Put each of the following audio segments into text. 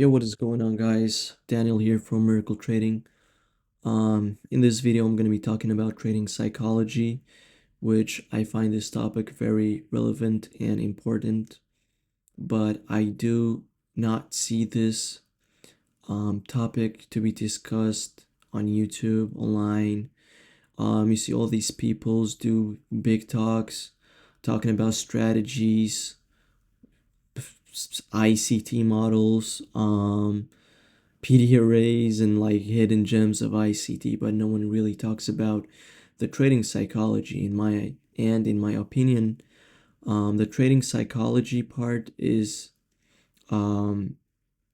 Yo, what is going on, guys? Daniel here from Miracle Trading. In this video, I'm going to be talking about trading psychology, which I find this topic very relevant and important, but I do not see this topic to be discussed on YouTube, online. You see all these peoples do big talks, talking about strategies, ICT models, PD arrays and like hidden gems of ICT, but no one really talks about the trading psychology. In my opinion, the trading psychology part is um,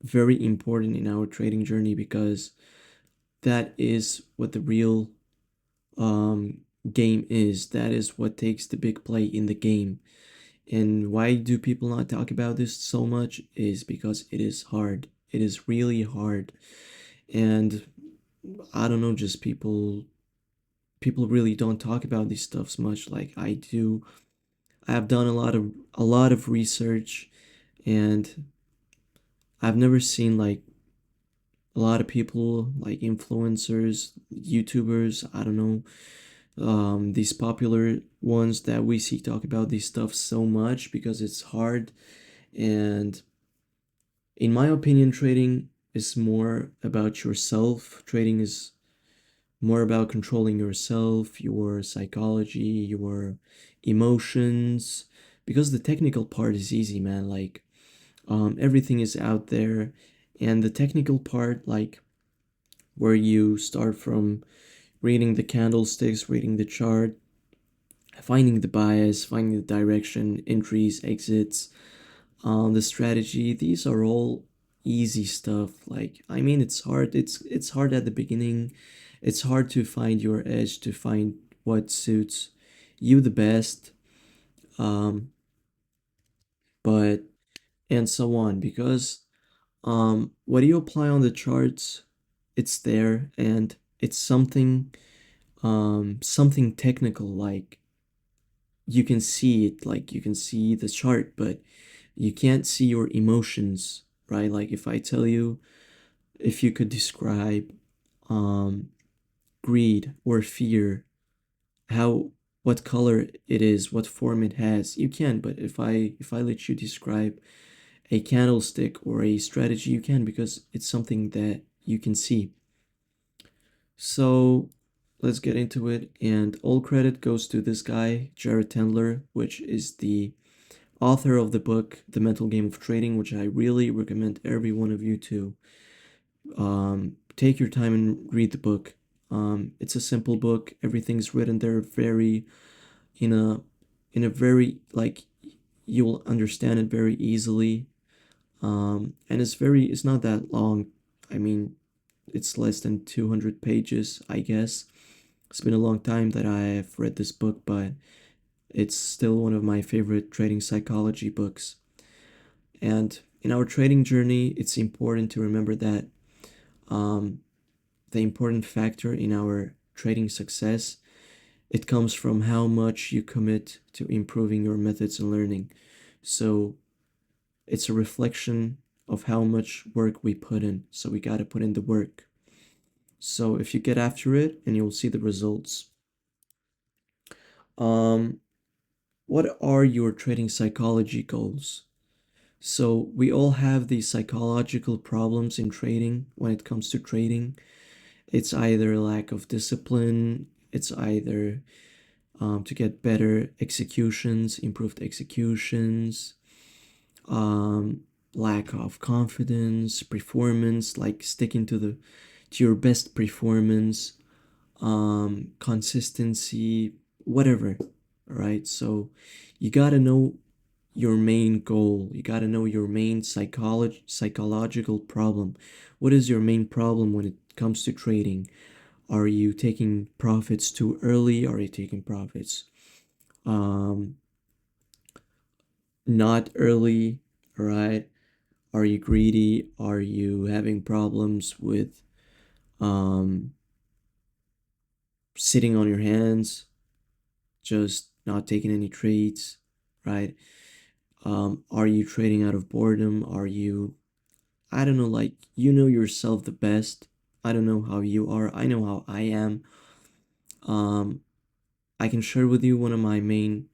very important in our trading journey because that is what the real um, game is. That is what takes the big play in the game. And why do people not talk about this so much is because it is hard. It is really hard. And I don't know, just people really don't talk about these stuffs much like I do. I have done a lot of research, and I've never seen like a lot of people like influencers, YouTubers, I don't know, these popular ones that we see talk about these stuff so much because it's hard. And in my opinion, trading is more about yourself. Trading is more about controlling yourself, your psychology, your emotions, because the technical part is easy, man. Like, everything is out there, and the technical part, like, where you start from reading the candlesticks, reading the chart, finding the bias, finding the direction, entries, exits, the strategy, these are all easy stuff. Like, I mean, it's hard. It's hard at the beginning. It's hard to find your edge, to find what suits you the best. Um, but and so on, because what you apply on the charts, it's there, and it's something technical. Like, you can see it, like you can see the chart, but you can't see your emotions, right? Like, if I tell you, if you could describe um greed or fear, how, what color it is, what form it has, you can. But if I let you describe a candlestick or a strategy, you can, because it's something that you can see. So let's get into it, and all credit goes to this guy, Jared Tendler, which is the author of the book The Mental Game of Trading, which I really recommend every one of you to take your time and read the book. It's a simple book. Everything's written there very in a very, like, you'll understand it very easily. And it's not that long. I mean, it's less than 200 pages, I guess. It's been a long time that I have read this book, but it's still one of my favorite trading psychology books. And in our trading journey, it's important to remember that um, the important factor in our trading success, it comes from how much you commit to improving your methods and learning. So it's a reflection of how much work we put in. So we got to put in the work. So if you get after it, and you'll see the results. Um, what are your trading psychology goals? So we all have these psychological problems in trading when it comes to trading. It's either lack of discipline, it's either to get better executions, improved executions, um, lack of confidence, performance, like sticking to your best performance, consistency, whatever. Right? So you gotta know your main goal. You gotta know your main psychological problem. What is your main problem when it comes to trading? Are you taking profits too early? Are you taking profits um not early, right? Are you greedy? Are you having problems with um sitting on your hands, just not taking any trades, right? Are you trading out of boredom? Are you, I don't know, like, you know yourself the best. I don't know how you are. I know how I am. Um, I can share with you one of my main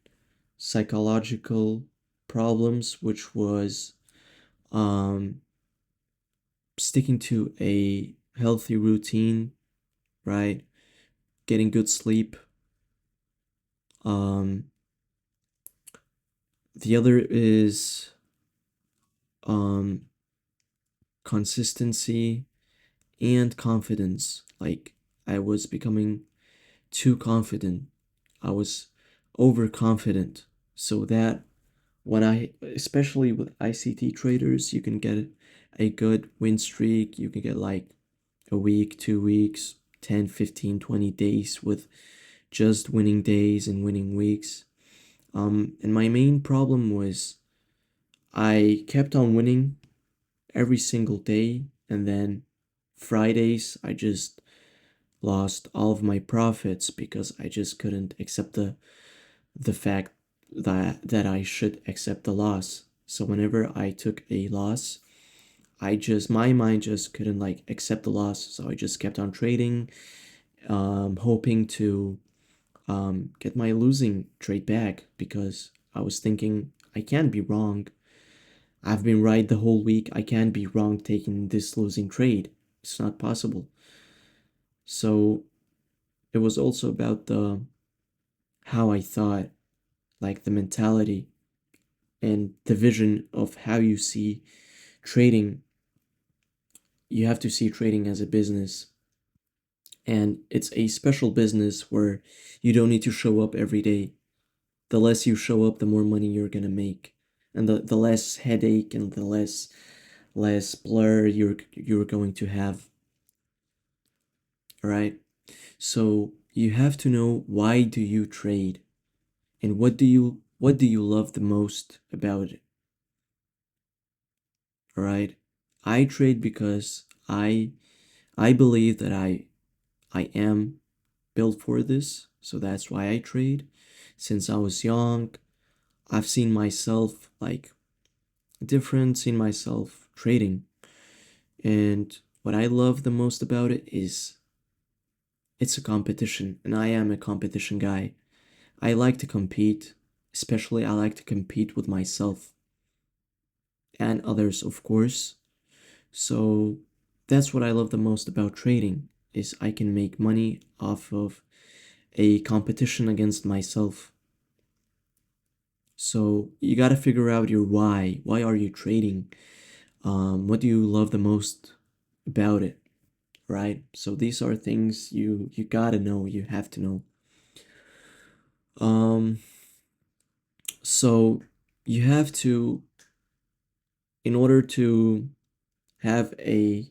psychological problems, which was um, sticking to a healthy routine, right? Getting good sleep. Um, the other is um, consistency and confidence. Like, I was becoming too confident. I was overconfident. So that when especially with ICT traders, you can get a good win streak. You can get like a week, 2 weeks, 10, 15, 20 days with just winning days and winning weeks. And my main problem was I kept on winning every single day, and then Fridays I just lost all of my profits because I just couldn't accept the fact that I should accept the loss. So whenever I took a loss, my mind just couldn't like accept the loss. So I just kept on trading, hoping to get my losing trade back because I was thinking I can't be wrong. I've been right the whole week. I can't be wrong taking this losing trade. It's not possible. So it was also about the how I thought, like the mentality and the vision of how you see trading. You have to see trading as a business, and it's a special business where you don't need to show up every day. The less you show up, the more money you're gonna make, and the less headache and the less blur you're going to have. All right. So you have to know, why do you trade, and what do you love the most about it. All right. I trade because I believe that I am built for this, so that's why I trade. Since I was young, I've seen myself like different, seen myself trading. And what I love the most about it is it's a competition, and I am a competition guy. I like to compete, especially I like to compete with myself and others, of course. So that's what I love the most about trading, is I can make money off of a competition against myself. So you got to figure out your why. Why are you trading? What do you love the most about it, right? So these are things you got to know, you have to know. Um, so you have to, in order to have a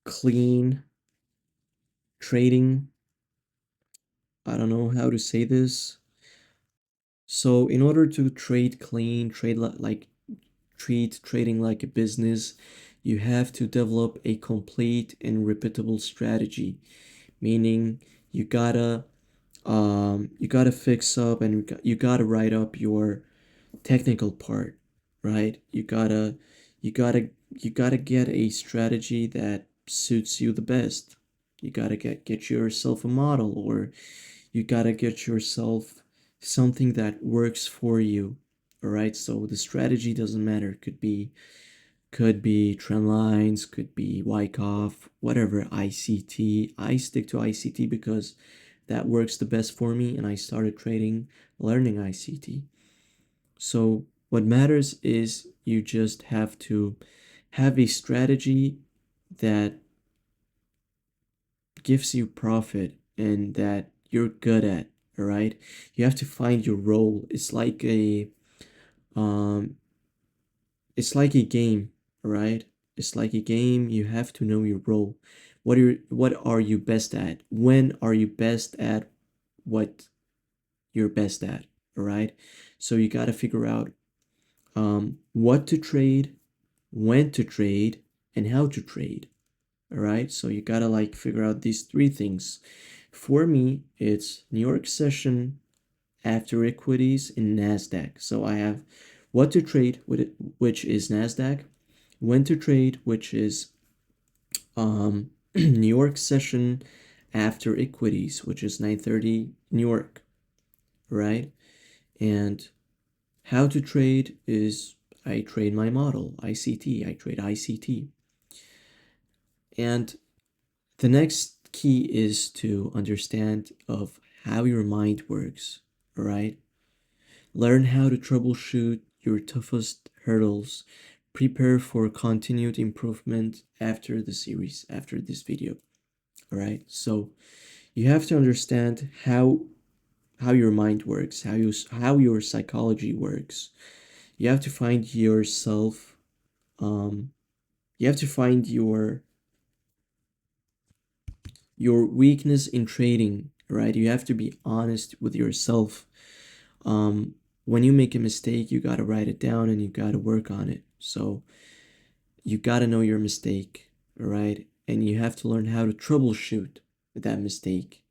clean trading, I don't know how to say this. So in order to trade clean, like treat trading like a business, you have to develop a complete and repeatable strategy, meaning you gotta you gotta fix up, and you gotta write up your technical part, right? You gotta get a strategy that suits you the best. You gotta get yourself a model, or you gotta get yourself something that works for you. All right, so the strategy doesn't matter. Could be trend lines, could be Wyckoff, whatever, ICT. I stick to ICT because that works the best for me, and I started trading learning ICT. So what matters is you just have to have a strategy that gives you profit and that you're good at, all right? You have to find your role. Um it's like a game, all right? It's like a game. You have to know your role. What are you best at? When are you best at what you're best at, all right? So you got to figure out what to trade, when to trade, and how to trade. All right. So you gotta like figure out these three things. For me, it's New York session, after equities, in NASDAQ. So I have what to trade with it, which is NASDAQ. when to trade, which is New York session after equities, which is 9:30 New York, right? And how to trade is I trade my model, ICT, I trade ICT. And the next key is to understand of how your mind works, right? Learn how to troubleshoot your toughest hurdles. Prepare for continued improvement after the series, after this video. All right. So you have to understand how your mind works, how your psychology works. You have to find yourself. You have to find your weakness in trading. Right. You have to be honest with yourself. Um, when you make a mistake, you gotta write it down and you gotta work on it. So you gotta know your mistake, all right? And you have to learn how to troubleshoot that mistake,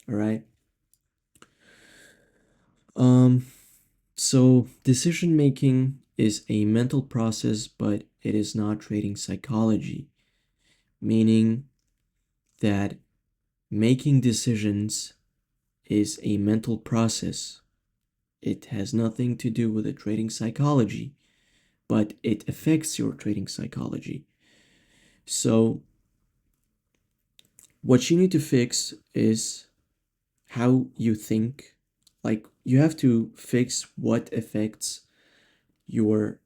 all right? Um, so decision making is a mental process, but it is not trading psychology, meaning that making decisions is a mental process. It has nothing to do with the trading psychology, but it affects your trading psychology. So what you need to fix is how you think. Like, you have to fix what affects your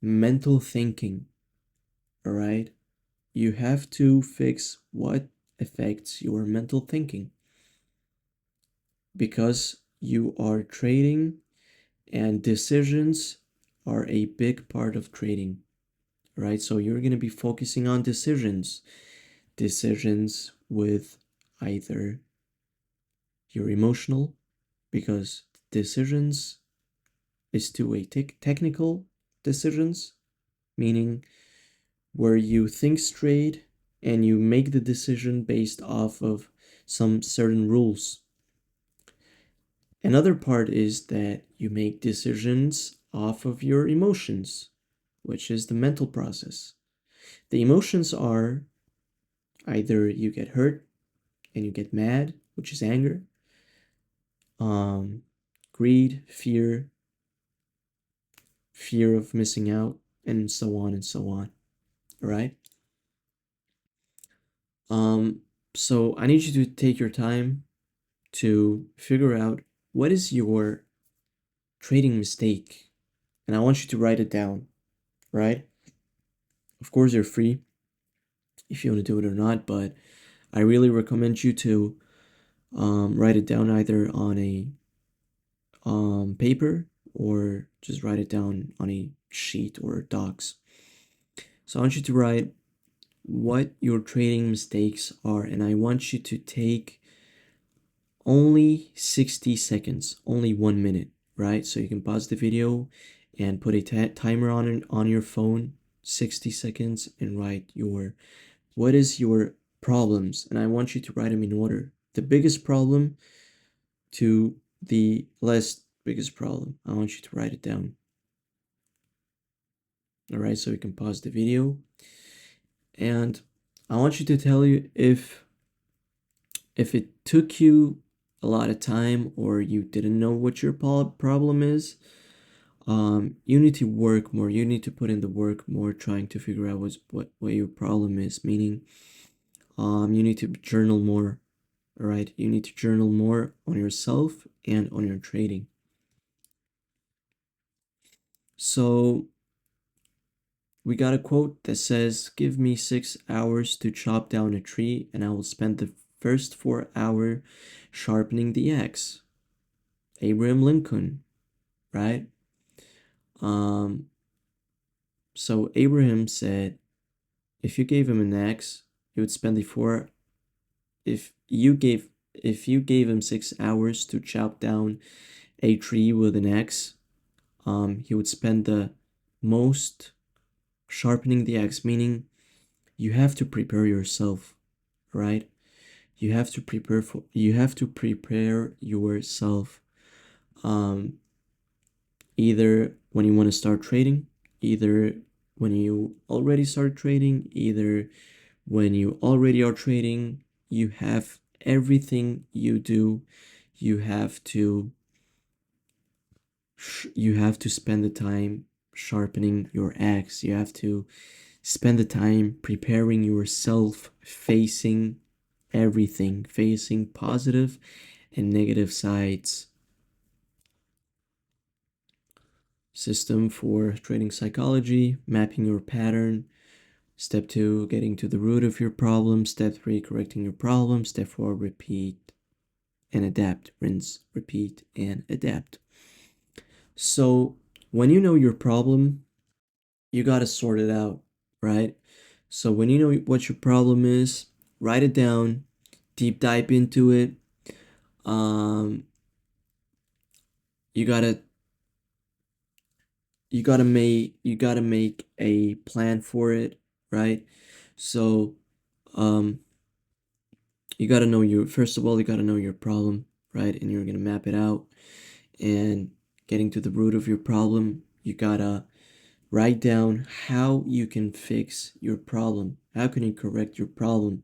mental thinking, all right? You have to fix what affects your mental thinking because you are trading and decisions are a big part of trading, right? So you're going to be focusing on decisions with either your emotional, because decisions is to a technical decisions, meaning where you think straight and you make the decision based off of some certain rules. Another part is that you make decisions off of your emotions, which is the mental process. The emotions are either you get hurt and you get mad, which is anger, um, greed, fear of missing out, and so on and so on. All right. Um, so I need you to take your time to figure out what is your trading mistake, and I want you to write it down, right? Of course, you're free if you want to do it or not, but I really recommend you to write it down either on a paper or just write it down on a sheet or docs. So I want you to write what your trading mistakes are, and I want you to take only 60 seconds, only 1 minute, right? So you can pause the video and put a timer on your phone, 60 seconds, and write what is your problems, and I want you to write them in order. The biggest problem to the less biggest problem. I want you to write it down. All right, so we can pause the video, and I want you to tell you if it took you a lot of time or you didn't know what your problem is, you need to work more. You need to put in the work more, trying to figure out what your problem is. Meaning, you need to journal more. All right, you need to journal more on yourself and on your trading. So we got a quote that says, "Give me 6 hours to chop down a tree, and I will spend the first 4 hours sharpening the axe." Abraham Lincoln, right? Um, so Abraham said, if you gave him an axe, he would spend the four. If you gave him 6 hours to chop down a tree with an axe, he would spend the most sharpening the axe. Meaning, you have to prepare yourself, right? You have to prepare yourself. Um, either when you want to start trading, either when you already start trading, either when you already are trading, you have everything you do, you have to you have to spend the time sharpening your axe. You have to spend the time preparing yourself, facing everything, facing positive and negative sides. System for trading psychology, mapping your pattern. Step 2, getting to the root of your problem. Step 3, correcting your problem. Step 4, repeat and adapt. Rinse, repeat, and adapt. So when you know your problem, you got to sort it out, right? So when you know what your problem is, write it down, deep dive into it. Um, you gotta make a plan for it, right? So um, you gotta know your first of all you gotta know your problem, right? And you're gonna map it out. And getting to the root of your problem, you gotta write down how you can fix your problem. How can you correct your problem?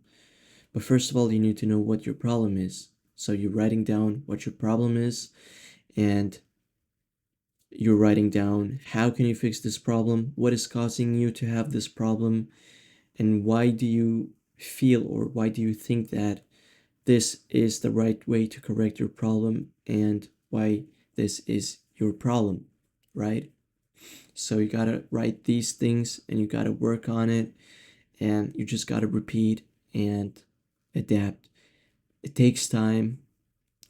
But first of all, you need to know what your problem is. So you're writing down what your problem is, and you're writing down how can you fix this problem, what is causing you to have this problem, and why do you feel or why do you think that this is the right way to correct your problem, and why this is your problem, right? So you gotta write these things and you gotta work on it, and you just gotta repeat and adapt. It takes time,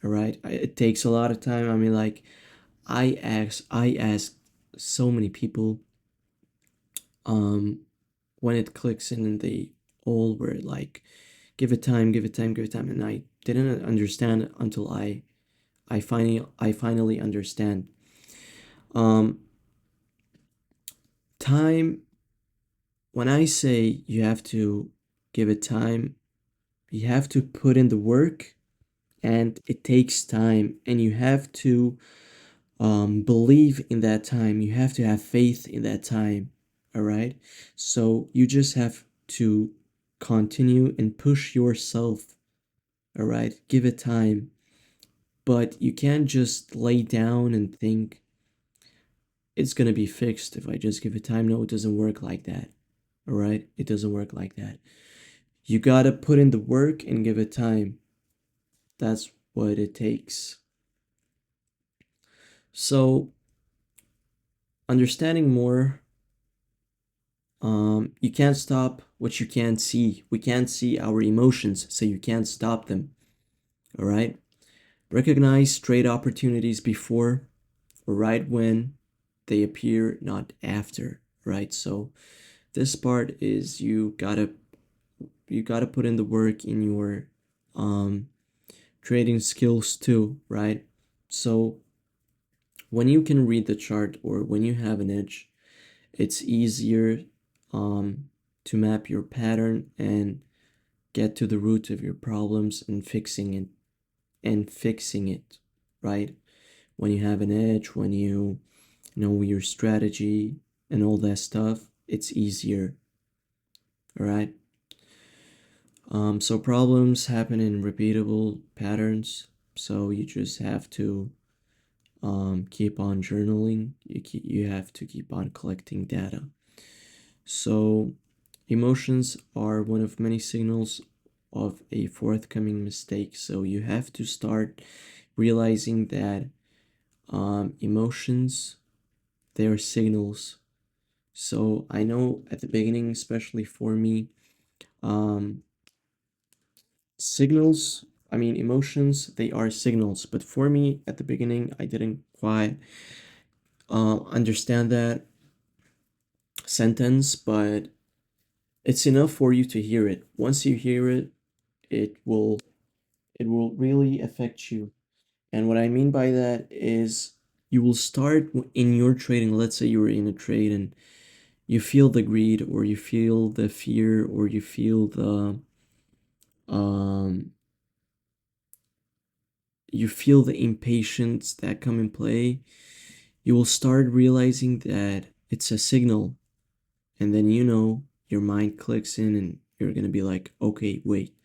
all right? It takes a lot of time. I mean, like, I ask so many people, um, when it clicks in and they all were like, give it time, give it time, give it time, and I didn't understand until I finally understand. Um, time. When I say you have to give it time, you have to put in the work, and it takes time, and you have to believe in that time. You have to have faith in that time. All right. So you just have to continue and push yourself. All right. Give it time. But you can't just lay down and think it's going to be fixed if I just give it time. No, it doesn't work like that. All right. It doesn't work like that. You got to put in the work and give it time. That's what it takes. So, understanding more, you can't stop what you can't see. We can't see our emotions, so you can't stop them. All right? Recognize trade opportunities before or right when they appear, not after, right? So, this part is you gotta put in the work in your um trading skills too, right? So when you can read the chart or when you have an edge, it's easier um, to map your pattern and get to the root of your problems and fixing it, right? When you have an edge, when you know your strategy and all that stuff, it's easier, all right? So problems happen in repeatable patterns, so you just have to keep on journaling. You have to keep on collecting data. So emotions are one of many signals of a forthcoming mistake. So you have to start realizing that emotions, they are signals. So I know at the beginning, especially for me, um, signals, I mean, emotions, they are signals. But for me, at the beginning, I didn't quite understand that sentence, but it's enough for you to hear it. Once you hear it, it will really affect you. And what I mean by that is you will start in your trading. Let's say you were in a trade and you feel the greed or you feel the fear or you feel um the impatience that come in play. You will start realizing that it's a signal. And then your mind clicks in and you're gonna be like, okay, wait,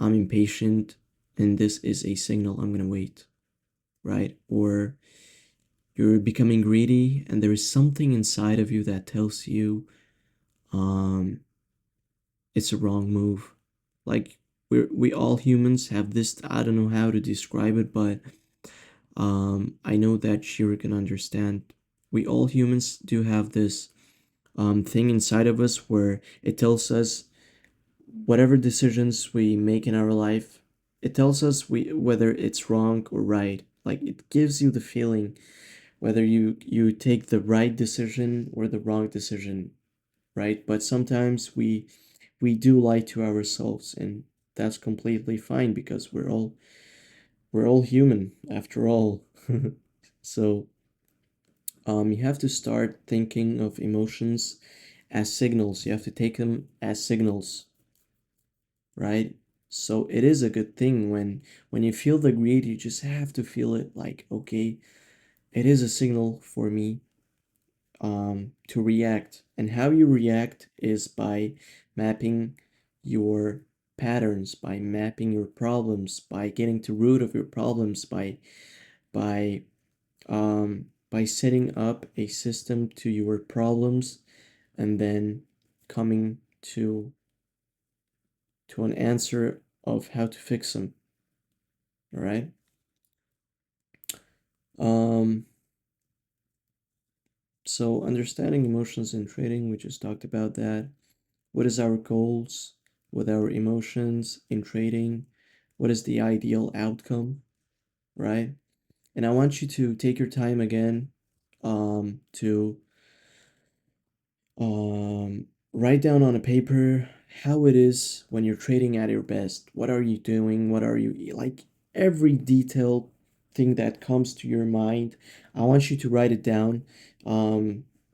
I'm impatient and this is a signal, I'm gonna wait, right? Or you're becoming greedy and there is something inside of you that tells you um it's a wrong move. Like we all humans have this, I don't know how to describe it, but I know that you're gonna understand. We all humans do have this thing inside of us where it tells us whatever decisions we make in our life, it tells us whether it's wrong or right. Like it gives you the feeling whether you take the right decision or the wrong decision, right? But sometimes we do lie to ourselves, and that's completely fine because we're all human after all. So you have to start thinking of emotions as signals. You have to take them as signals, right? So it is a good thing when you feel the greed, you just have to feel it like, okay, it is a signal for me to react. And how you react is by mapping your patterns, by mapping your problems, by getting to root of your problems, by by setting up a system to your problems, and then coming to an answer of how to fix them. All right. Um, so understanding emotions in trading, we just talked about that. What is our goals with our emotions in trading? What is the ideal outcome, right? And I want you to take your time again to write down on a paper how it is when you're trading at your best. What are you doing? What are you like? Every detailed thing that comes to your mind, I want you to write it down.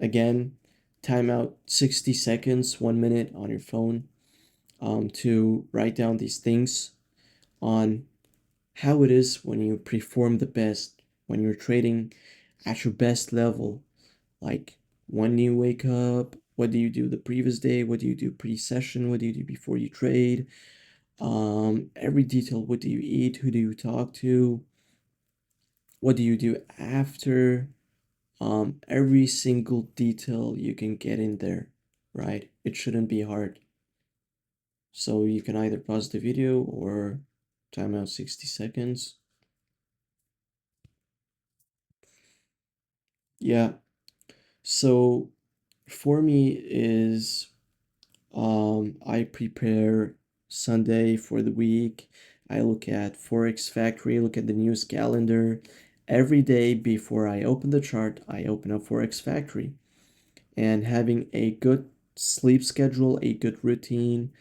Again, time out 60 seconds, 1 minute on your phone to write down these things on how it is when you perform the best, when you're trading at your best level. Like when you wake up, what do you do the previous day? What do you do pre-session? What do you do before you trade? Every detail. What do you eat? Who do you talk to? What do you do after? Every single detail you can get in there, right? It shouldn't be hard. So you can either pause the video or time out 60 seconds. Yeah. So for me is I prepare Sunday for the week. I look at Forex Factory, look at the news calendar. Every day before I open the chart, I open up Forex Factory. And having a good sleep schedule, a good routine,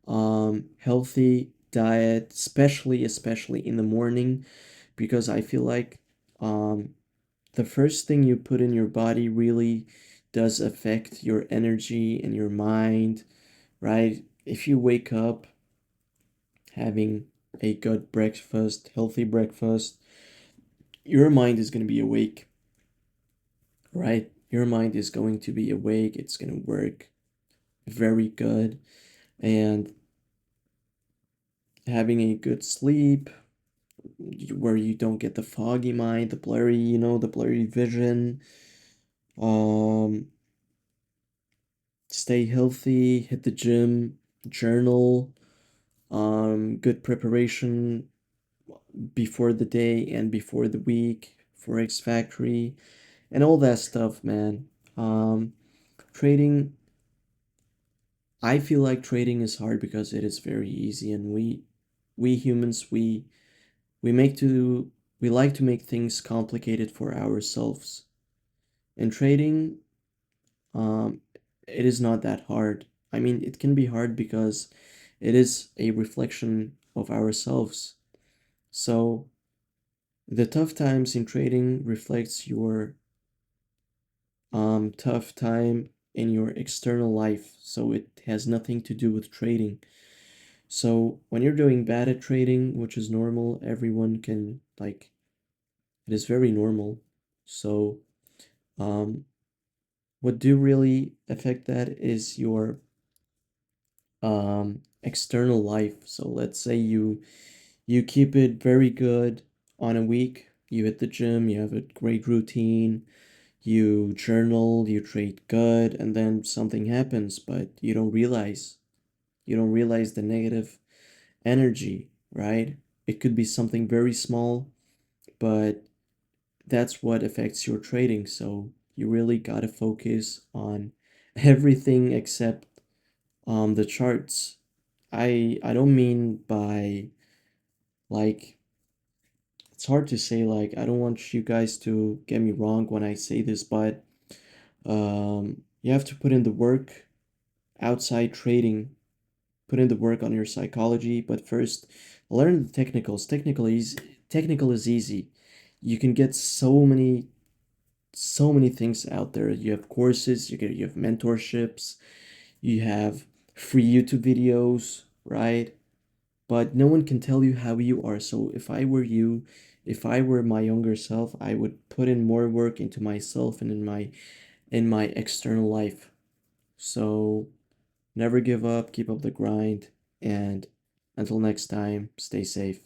healthy diet, especially in the morning, because I feel like um, the first thing you put in your body really does affect your energy and your mind, right? If you wake up having a good breakfast, healthy breakfast, your mind is going to be awake, right? Your mind is going to be awake. It's going to work very good. And having a good sleep where you don't get the foggy mind, the blurry, the blurry vision. Um, Stay healthy, hit the gym, journal, good preparation before the day and before the week, Forex Factory, and all that stuff, man. Um, Trading, I feel like trading is hard because it is very easy, and we humans, we make to we like to make things complicated for ourselves. And trading, um, it is not that hard. I mean, it can be hard because it is a reflection of ourselves. So the tough times in trading reflects your tough time in your external life. So it has nothing to do with trading. So when you're doing bad at trading, which is normal, everyone can like it is very normal. So um what do really affect that is your external life. So let's say you keep it very good on a week. You hit the gym, you have a great routine, you journal, you trade good, and then something happens, but you don't realize the negative energy, right? It could be something very small, but that's what affects your trading. So you really gotta focus on everything except the charts. I don't mean by like it's hard to say, like, I don't want you guys to get me wrong when I say this, but you have to put in the work outside trading, put in the work on your psychology, but first learn the technicals. Technical is easy. You can get so many things out there. You have courses, you have mentorships, you have free YouTube videos, right? But no one can tell you how you are. So if I were you, if I were my younger self, I would put in more work into myself and in my external life. So never give up, keep up the grind, and until next time, stay safe.